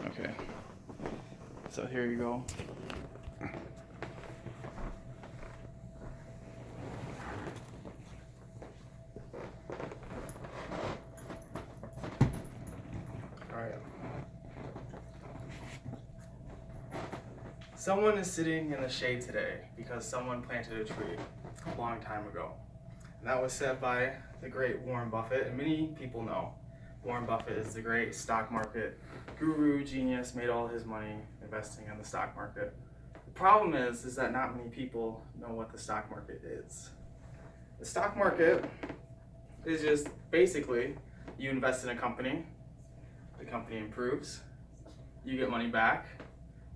Okay. So here you go. Alright. Someone is sitting in the shade today because someone planted a tree a long time ago. And that was said by the great Warren Buffett, and many people know Warren Buffett is the great stock market guru, genius, made all his money investing in the stock market. The problem is that not many people know what the stock market is. The stock market is just basically you invest in a company, the company improves, you get money back,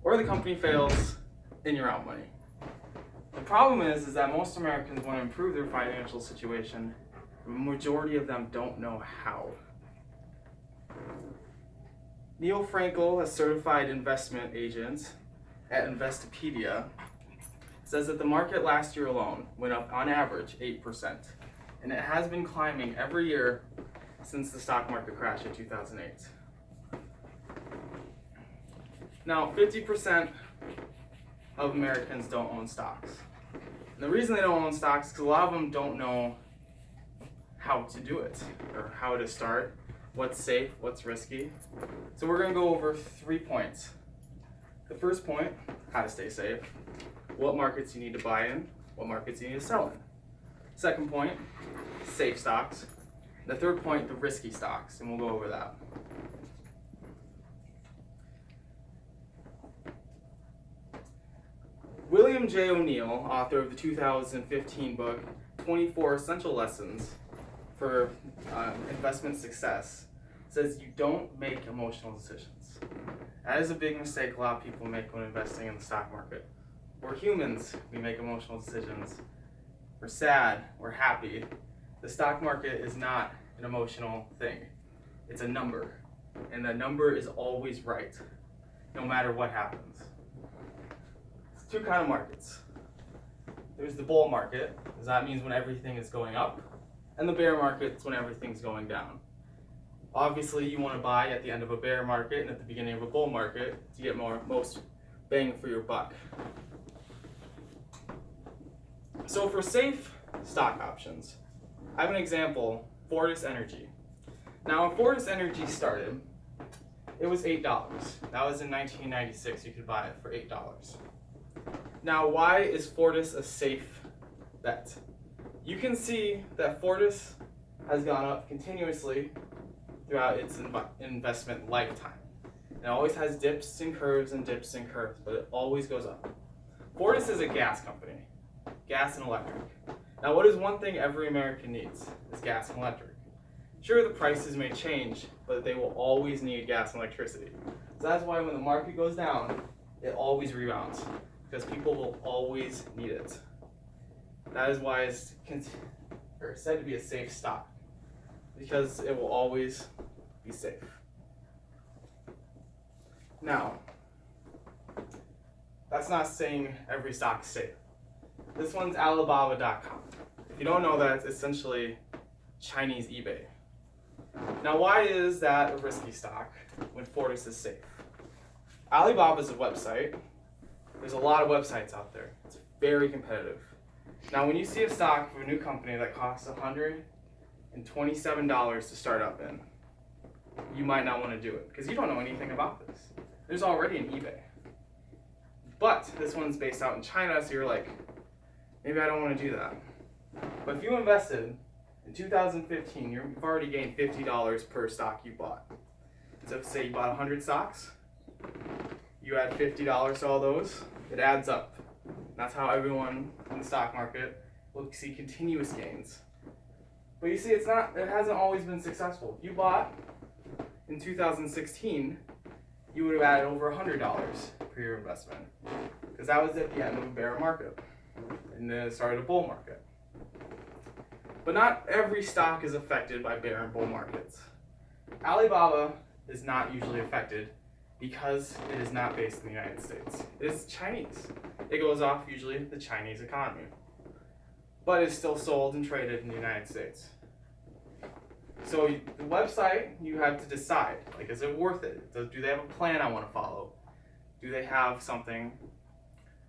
or the company fails and you're out money. The problem is that most Americans want to improve their financial situation. The majority of them don't know how. Neil Frankel, a certified investment agent at Investopedia, says that the market last year alone went up on average 8%, and it has been climbing every year since the stock market crash in 2008. Now, 50% of Americans don't own stocks. And the reason they don't own stocks is because a lot of them don't know how to do it, or how to start, what's safe, what's risky. So we're going to go over 3 points. The first point, how to stay safe, what markets you need to buy in, what markets you need to sell in. Second point, safe stocks. The third point, the risky stocks, and we'll go over that. William J. O'Neill, author of the 2015 book, 24 Essential Lessons for Investment Success, says you don't make emotional decisions. That is a big mistake a lot of people make when investing in the stock market. We're humans, we make emotional decisions. We're sad, we're happy. The stock market is not an emotional thing. It's a number, and the number is always right, no matter what happens. Two kind of markets. There's the bull market, because that means when everything is going up, and the bear market is when everything's going down. Obviously, you want to buy at the end of a bear market and at the beginning of a bull market to get most bang for your buck. So for safe stock options, I have an example, Fortis Energy. Now, when Fortis Energy started, it was $8. That was in 1996, you could buy it for $8. Now, why is Fortis a safe bet? You can see that Fortis has gone up continuously throughout its investment lifetime. It always has dips and curves, but it always goes up. Fortis is a gas company, gas and electric. Now, what is one thing every American needs? Is gas and electric. Sure, the prices may change, but they will always need gas and electricity. So that's why when the market goes down, it always rebounds, because people will always need it. That is why it's said to be a safe stock, because it will always be safe. Now, that's not saying every stock is safe. This one's Alibaba.com. If you don't know that, it's essentially Chinese eBay. Now, why is that a risky stock when Fortis is safe? Alibaba is a website. There's a lot of websites out there. It's very competitive. Now, when you see a stock for a new company that costs $127 to start up in, you might not want to do it because you don't know anything about this. There's already an eBay. But this one's based out in China, so you're like, maybe I don't want to do that. But if you invested in 2015, you've already gained $50 per stock you bought. So say you bought 100 stocks, you add $50 to all those, it adds up. That's how everyone in the stock market will see continuous gains. But you see, it hasn't always been successful. If you bought in 2016, you would have added over $100 per your investment, because that was at the end of a bear market, and then it started a bull market. But not every stock is affected by bear and bull markets. Alibaba is not usually affected because it is not based in the United States. It is Chinese. It goes off usually the Chinese economy, but it's still sold and traded in the United States. So the website, you have to decide, like, is it worth it? Do they have a plan I want to follow? Do they have something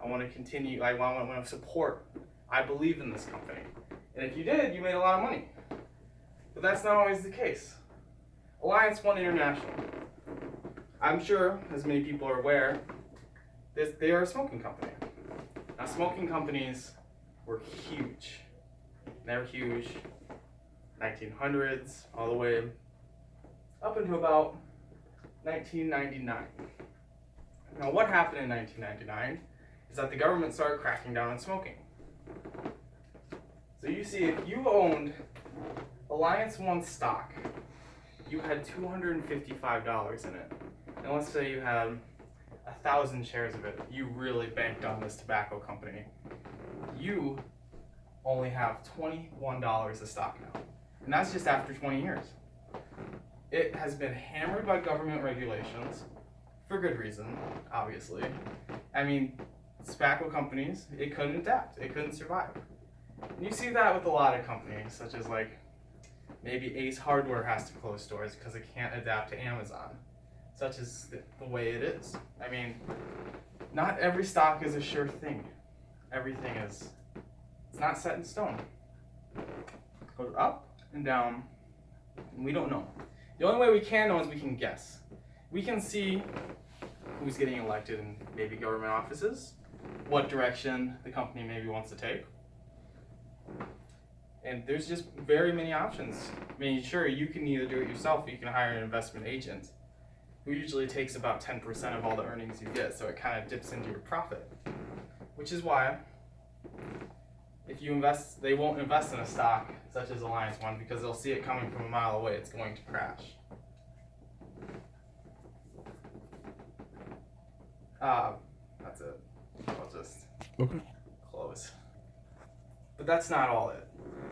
I want to continue, I want to support? I believe in this company. And if you did, you made a lot of money. But that's not always the case. Alliance One International. I'm sure, as many people are aware, they are a smoking company. Now, smoking companies were huge. They were huge 1900s all the way up until about 1999. Now, what happened in 1999 is that the government started cracking down on smoking. So you see, if you owned Alliance One stock, you had $255 in it. And let's say you had 1,000 shares of it. You really banked on this tobacco company. You only have $21 a stock now. And that's just after 20 years. It has been hammered by government regulations, for good reason, obviously. I mean, tobacco companies, it couldn't adapt, it couldn't survive. And you see that with a lot of companies, such as like maybe Ace Hardware has to close stores because it can't adapt to Amazon, such as the way it is. I mean, not every stock is a sure thing. Everything is, it's not set in stone. It goes up and down, and we don't know. The only way we can know is we can guess. We can see who's getting elected in maybe government offices, what direction the company maybe wants to take. And there's just very many options. I mean, sure, you can either do it yourself or you can hire an investment agent who usually takes about 10% of all the earnings you get, so it kind of dips into your profit. Which is why if you invest, they won't invest in a stock such as Alliance One because they'll see it coming from a mile away. It's going to crash. That's it. I'll just close. But that's not all it.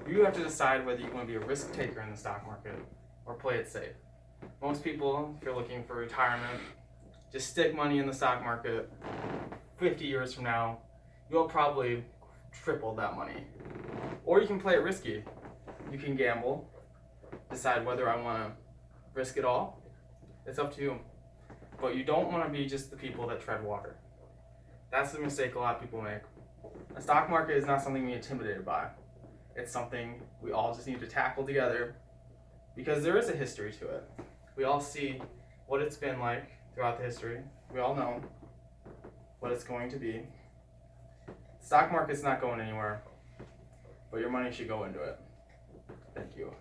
You have to decide whether you want to be a risk taker in the stock market or play it safe. Most people, if you're looking for retirement, just stick money in the stock market. 50 years from now, you'll probably triple that money. Or you can play it risky. You can gamble, decide whether I want to risk it all. It's up to you. But you don't want to be just the people that tread water. That's the mistake a lot of people make. The stock market is not something to be intimidated by. It's something we all just need to tackle together because there is a history to it. We all see what it's been like throughout the history. We all know what it's going to be. The stock market's not going anywhere, but your money should go into it. Thank you.